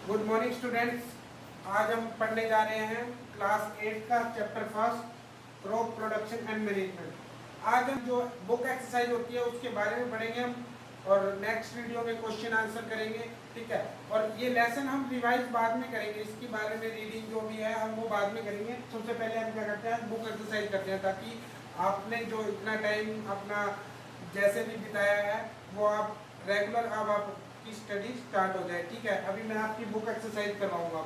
Good morning students. आज हम पढ़ने जा रहे हैं क्लास 8 का chapter first crop production and management. आज हम जो बुक एक्सरसाइज होती है उसके बारे में पढ़ेंगे हम, और नेक्स्ट वीडियो में क्वेश्चन आंसर करेंगे। ठीक है, और ये लेसन हम रिवाइज बाद में करेंगे, इसके बारे में रीडिंग जो भी है हम वो बाद में करेंगे। सबसे पहले हम क्या करते हैं, बुक एक्सरसाइज करते हैं, ताकि आपने जो इतना टाइम अपना जैसे भी बिताया है वो आप रेगुलर अब आपकी स्टडी स्टार्ट हो जाए। ठीक है, अभी मैं आपकी बुक एक्सरसाइज करवाऊंगा।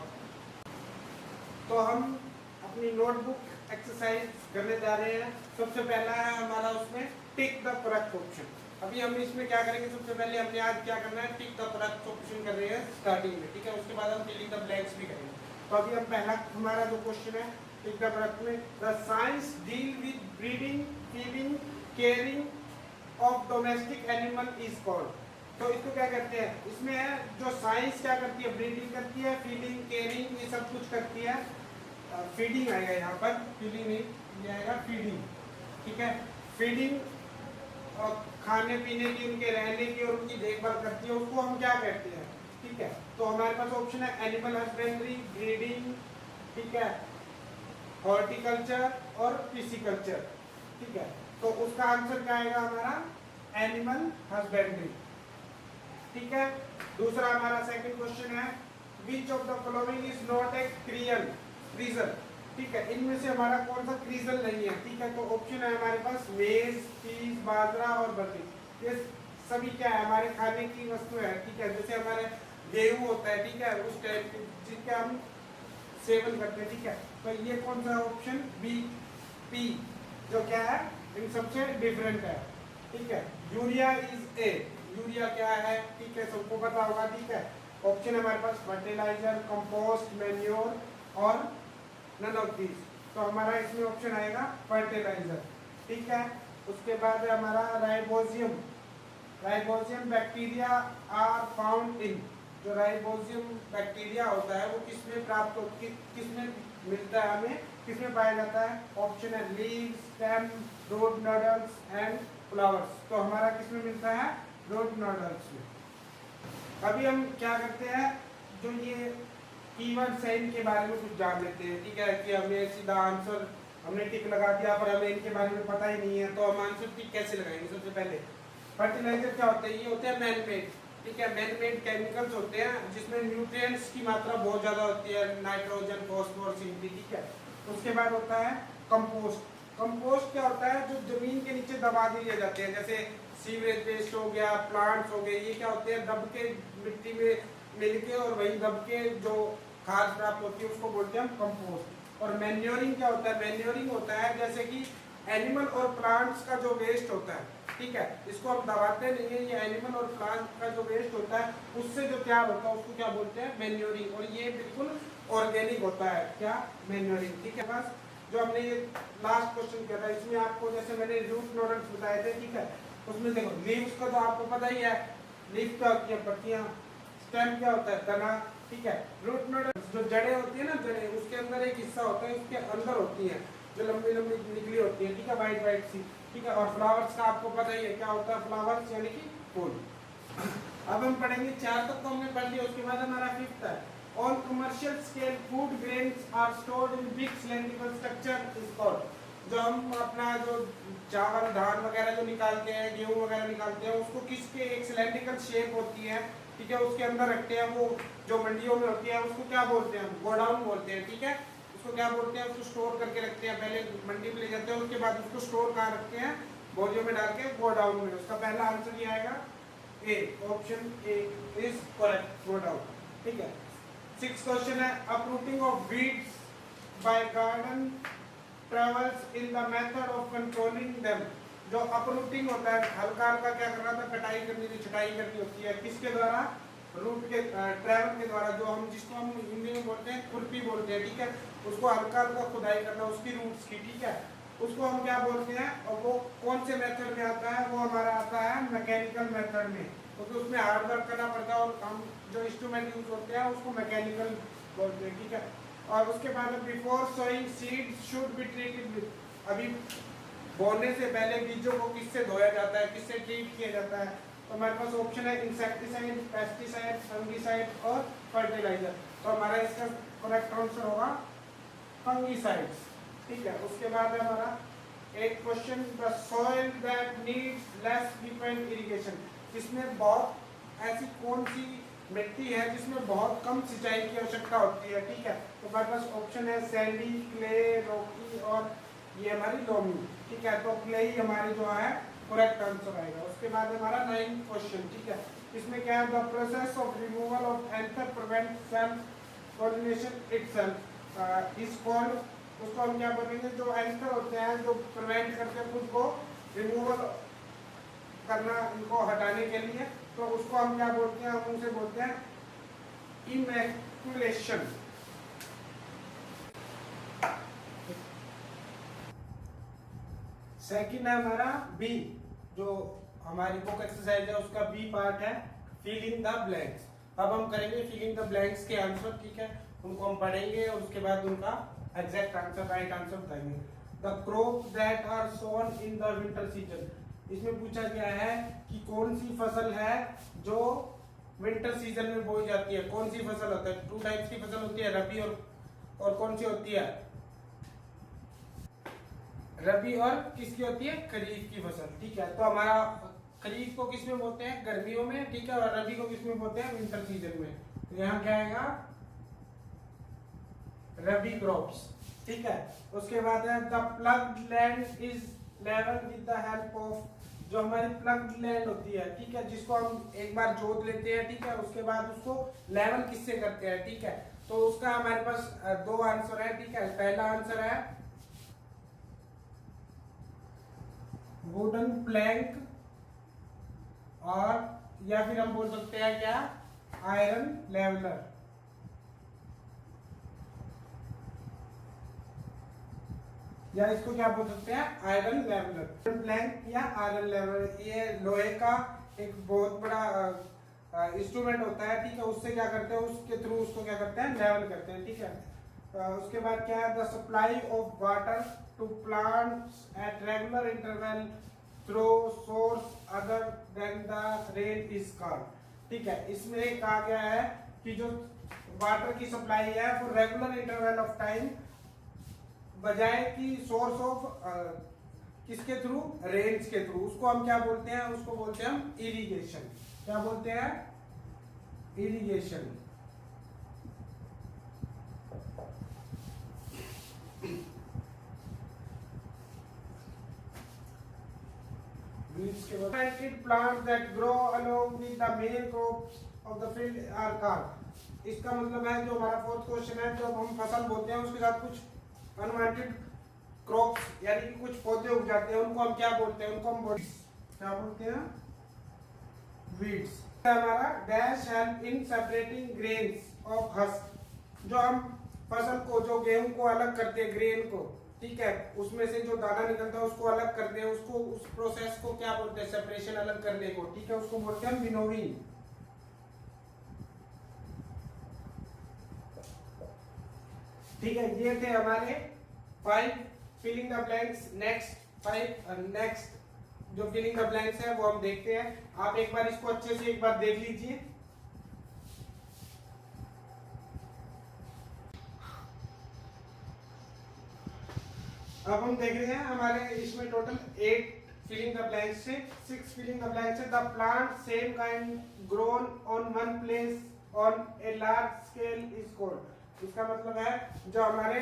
तो हम अपनी नोटबुक एक्सरसाइज करने जा रहे हैं। सबसे पहला है हमारा उसमें टिक द करेक्ट ऑप्शन। अभी हम इसमें क्या करेंगे, सबसे पहले हमने आज क्या करना है, टिक द करेक्ट ऑप्शन कर रहे हैं स्टार्टिंग में। ठीक है, उसके बाद हम फिलिंग द ब्लैंक्स भी करेंगे। तो अभी हम पहला हमारा जो क्वेश्चन है टिक द करेक्ट में, the science deal with breeding, feeding, caring of domestic animal is called. तो इसको क्या कहते हैं, इसमें है जो साइंस क्या करती है, ब्रीडिंग करती है, फीडिंग, केयरिंग, ये सब कुछ करती है। फीडिंग आएगा यहाँ पर, फीडिंग नहीं, ये आएगा फीडिंग। ठीक है, फीडिंग और खाने पीने की, उनके रहने की और उनकी देखभाल करती है, उसको हम क्या कहते हैं। ठीक है, तो हमारे पास ऑप्शन है एनिमल हस्बेंड्री, ब्रीडिंग, ठीक है, हॉर्टिकल्चर और पिसिकल्चर। ठीक है, तो उसका आंसर क्या आएगा हमारा, एनिमल हस्बेंड्री। ठीक है, दूसरा हमारा सेकंड क्वेश्चन है, which of the following is not a क्रीजल। ठीक है, इनमें से हमारा कौन सा क्रीजल नहीं है। ठीक है, तो ऑप्शन है हमारे पास मेज, पीस, बाजरा और बर्ली। ये सभी क्या है, हमारे खाने की वस्तु है। ठीक है, जैसे हमारे गेहूं होता है, ठीक है, उस टाइप जिनका हम सेवन करते हैं। ठीक है, तो ये कौन सा ऑप्शन बी, पी, जो क्या है इन सबसे डिफरेंट है। ठीक है, यूरिया इज ए, यूरिया क्या है, ठीक है, सबको पता होगा। ठीक है, ऑप्शन हमारे पास फर्टिलाइजर, कंपोस्ट, मैन्योर और नन ऑफ दिस। तो हमारा इसमें ऑप्शन आएगा फर्टिलाइजर। ठीक है, उसके बाद है हमारा rhizobium. Rhizobium bacteria are found in, जो राइबोजियम बैक्टीरिया होता है वो किसमें प्राप्त हो, किसमें मिलता है हमें, किसमें पाया जाता है। ऑप्शन है leaves, stem, root nodules and flowers. तो हमारा किसमें मिलता है, रूट नोडल्स में। अभी हम क्या करते हैं, जो ये कीवर्ड्स है इनके बारे में कुछ जान लेते हैं। ठीक है, कि हमें सीधा आंसर हमने टिक लगा दिया पर हमें इनके बारे में पता ही नहीं है, तो हम आंसर टिक कैसे लगाएंगे। सबसे पहले फर्टिलाइजर क्या होते हैं, ये होते हैं मैन मेड। ठीक है, मैन मेड केमिकल्स होते हैं जिसमें न्यूट्रिएंट्स की मात्रा बहुत ज्यादा होती है, नाइट्रोजन, फॉस्फोरस, इनकी। ठीक है, उसके बाद होता है कंपोस्ट। कंपोस्ट क्या होता है, जो जमीन के नीचे दबा दिए जाते हैं, जैसे सीवरेज वेस्ट हो गया, प्लांट्स हो गए, ये क्या होते हैं, दब के मिट्टी में मिलके और वही दब के जो खाद प्राप्त होती है उसको बोलते हैं हम कंपोस्ट। और मैन्योरिंग क्या होता है, मैन्योरिंग होता है जैसे कि एनिमल और प्लांट्स का जो वेस्ट होता है। ठीक है, इसको हम दबाते नहीं है, ये एनिमल और प्लांट का जो वेस्ट होता है उससे जो तैयार होता है उसको क्या बोलते हैं, मैन्योरिंग। और ये बिल्कुल ऑर्गेनिक होता है, क्या, मैन्योरिंग। ठीक है, बस जो हमने ये लास्ट क्वेश्चन किया था इसमें आपको जैसे मैंने रूट नोडल्स बताए थे। ठीक है, उसमें देखो लीव्स का तो आपको पता ही है, लीफ क्या होती है, पत्तियां, स्टेम क्या होता है, तना। ठीक है, रूट नोडल्स जो जड़ें होती है ना, जड़ें, उसके अंदर एक हिस्सा होता है, उसके अंदर होती है जो लंबी लंबी निकली होती है। ठीक है, वाइट वाइट सी। ठीक है, और फ्लावर्स का आपको पता ही है क्या होता है, फ्लावर्स यानी कि फूल। अब हम पढ़ेंगे, 4 तक तो हमने पढ़ लिया, उसके बाद हमारा 5th है, on commercial scale food grains are stored in big cylindrical structure is called. जो हम अपना जो चावल, धान वगैरह जो निकालते हैं, गेहूं वगैरह निकालते हैं, उसको किसके एक सिलेंड्रिकल शेप होती है। ठीक है, उसके अंदर रखते हैं, वो जो मंडियों में होती है उसको क्या बोलते हैं, गोडाउन बोलते हैं। ठीक है, उसको क्या बोलते हैं, उसको स्टोर करके रखते हैं, पहले मंडी में ले जाते हैं, उसके बाद उसको स्टोर कहाँ रखते हैं, बोरियों में डाल के गोडाउन में। उसका पहला आंसर ये आएगा A, option A is correct, godown. ठीक है, 6th क्वेश्चन है, uprooting of weeds by garden trowels in the method of controlling them. जो अपरूटिंग होता है, हल्का हल्का क्या करना था, कटाई करनी थी, छटाई करनी होती है, किसके द्वारा, रूट के ट्रेवल के द्वारा, जो हम जिसको हम हिंदी में बोलते हैं खुरपी बोलते हैं। ठीक है, उसको हल्का हल्का खुदाई करना उसकी रूट्स की। ठीक है, उसको हम क्या बोलते हैं, और वो कौन से मेथड में आता है, वो हमारा आता है मैकेनिकल मेथड में, क्योंकि तो उसमें हार्ड वर्क करना पड़ता है और हम जो इंस्ट्रूमेंट यूज होते हैं उसको मैकेनिकल बोलते हैं। ठीक है, और उसके बाद before sowing seed should be treated with, अभी बोने से पहले बीजों को किससे धोया जाता है, किससे ट्रीट किया जाता है, तो हमारे पास ऑप्शन है इंसेक्टिसाइड, पेस्टिसाइड, फंगिसाइड और फर्टिलाइजर। तो हमारा इसका करेक्ट आंसर होगा फंगिसाइड्स। ठीक है, उसके बाद है हमारा एक question, the soil that needs less frequent irrigation. इसमें बहुत ऐसी कौन सी मिट्टी है जिसमें बहुत कम सिंचाई की आवश्यकता होती है। ठीक है, तो हमारे पास ऑप्शन है सैंडी, क्ले, रॉकी और ये हमारी लोमी। ठीक है, तो क्ले ही हमारी जो है करेक्ट आंसर आएगा। उसके बाद हमारा 9th क्वेश्चन। ठीक है, इसमें क्या है, the process of removal of anther prevent self coordination itself is called. उसको हम क्या बोलेंगे, जो एंथर होते हैं जो प्रिवेंट करते हैं खुद को रिमूवल करना, इनको हटाने के लिए, तो उसको हम क्या बोलते हैं, हम उसे बोलते हैं इमैक्युलेशन। सेकंड है हमारा बी, जो हमारी बुक एक्सरसाइज है उसका बी पार्ट है फिल इन द ब्लैंक्स। अब हम करेंगे फिल इन द ब्लैंक्स के आंसर। ठीक है, उनको हम पढ़ेंगे और उसके बाद उनका एग्जैक्ट आंसर, राइट आंसर बताएंगे। The crop that are sown in the winter season. इसमें पूछा गया है कि कौन सी फसल है जो विंटर सीजन में बोई जाती है। कौन सी फसल होता है, 2 टाइप्स की फसल होती है, रबी और कौन सी होती है, रबी और किसकी होती है, खरीफ की फसल। ठीक है, तो हमारा खरीफ को किस में बोलते हैं, गर्मियों में। ठीक है, और रबी को किस में बोलते हैं, विंटर सीजन में। तो यहाँ क्या आएगा, रबी क्रॉप्स। ठीक है, उसके बाद है the ploughed land is level with the help of. जो हमारी प्लग्ड लैंड होती है, ठीक है, जिसको हम एक बार जोत लेते हैं, ठीक है, उसके बाद उसको लेवल किससे करते हैं। ठीक है, तो उसका हमारे पास 2 आंसर है। ठीक है, पहला आंसर है वुडन प्लैंक, और या फिर हम बोल सकते हैं क्या, आयरन लेवलर। या इसको क्या बोल सकते हैं, आयरन लेवलर। प्लैंक या आयरन लेवलर, ये लोहे का एक बहुत बड़ा इंस्ट्रूमेंट होता है। ठीक है, उससे क्या करते हैं, उसके थ्रू उसको क्या करते हैं, लेवल करते हैं। ठीक है, उसके बाद क्या है, the supply of water to plants at regular interval through source other than the rain is called. ठीक है, इसमें कहा गया है कि जो वाटर की सप्लाई है वो रेगुलर इंटरवल ऑफ टाइम बजाय कि सोर्स ऑफ किसके थ्रू, रेंज के थ्रू, उसको हम क्या बोलते हैं, उसको बोलते हैं हम इरिगेशन। क्या बोलते हैं, irrigation. Plants that grow along with the main crops of the field are called. इसका मतलब है, जो हमारा 4th क्वेश्चन है, जब हम फसल बोते हैं उसके साथ कुछ अनवांटेड क्रॉप्स यानी कि कुछ पौधे उग जाते हैं, उनको हम क्या बोलते हैं, उनको हम क्या बोलते हैं, वीड्स। हमारा dash help in separating grains of husk. जो हम फसल को, जो गेहूं को अलग करते हैं, ग्रेन को, ठीक है, उसमें से जो दाना निकलता है उसको अलग करते हैं, उसको, उस प्रोसेस को क्या बोलते हैं, सेपरेशन अलग करने को। ठीक है, उसको बोलते हैं विनोविंग। ठीक है, ये थे हमारे 5 फिलिंग द ब्लैंक्स। नेक्स्ट जो फिलिंग द ब्लैंक्स है वो हम देखते हैं। आप एक बार इसको अच्छे से एक बार देख लीजिए। अब हम देख रहे हैं हमारे इसमें टोटल 8 फिलिंग द ब्लैंक्स से 6 फिलिंग द ब्लैंक्स है। The plant same kind grown on one place on a large scale is called. इसका मतलब है जो हमारे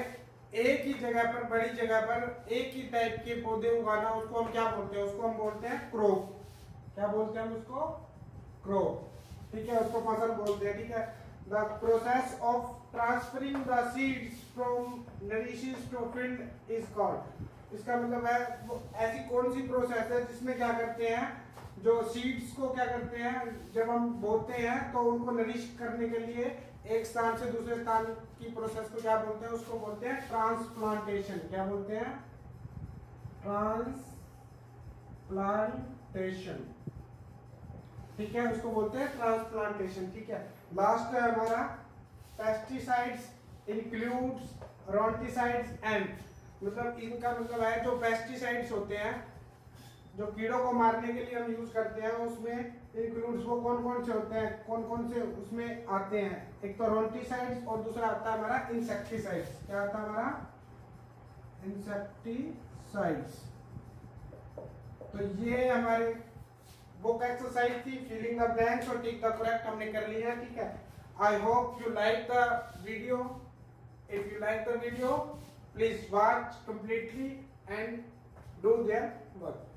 एक ही जगह पर, बड़ी जगह पर एक ही टाइप के पौधे उगाना, उसको हम क्या बोलते हैं, उसको हम बोलते हैं क्रॉप। क्या बोलते हैं हम उसको, क्रॉप। ठीक है, उसको फसल बोलते हैं। ठीक है, the process of transferring the seeds from nurseries to field is called. इसका मतलब है वो ऐसी कौन सी प्रोसेस है जिसमें क्या करते हैं, जो सीड्स को क्या करते हैं, जब हम बोते हैं तो उनको नरिश करने के लिए एक स्थान से दूसरे स्थान की प्रोसेस को क्या बोलते हैं, उसको बोलते हैं ट्रांसप्लांटेशन। क्या बोलते हैं, ट्रांसप्लांटेशन। ठीक है, उसको बोलते हैं ट्रांसप्लांटेशन। ठीक है, लास्ट है हमारा पेस्टिसाइड्स इंक्लूड्स रोडेंटिसाइड्स एंड। मतलब इनका मतलब है जो पेस्टिसाइड्स होते हैं, जो कीड़ों को मारने के लिए हम यूज करते हैं, उसमें इंक्लूड्स वो कौन कौन से होते हैं, कौन कौन से उसमें आते हैं। एक तो रोडेंटिसाइड्स और दूसरा आता है हमारा इंसेक्टिसाइड्स। क्या आता है हमारा? इंसेक्टिसाइड्स। तो ये हमारे बुक एक्सरसाइज थी, फिलिंग द ब्लैंक्स और टिक द करेक्ट हमने कर लिया है, ठीक है। I hope you like the video. If you like the video, please watch completely and do their work.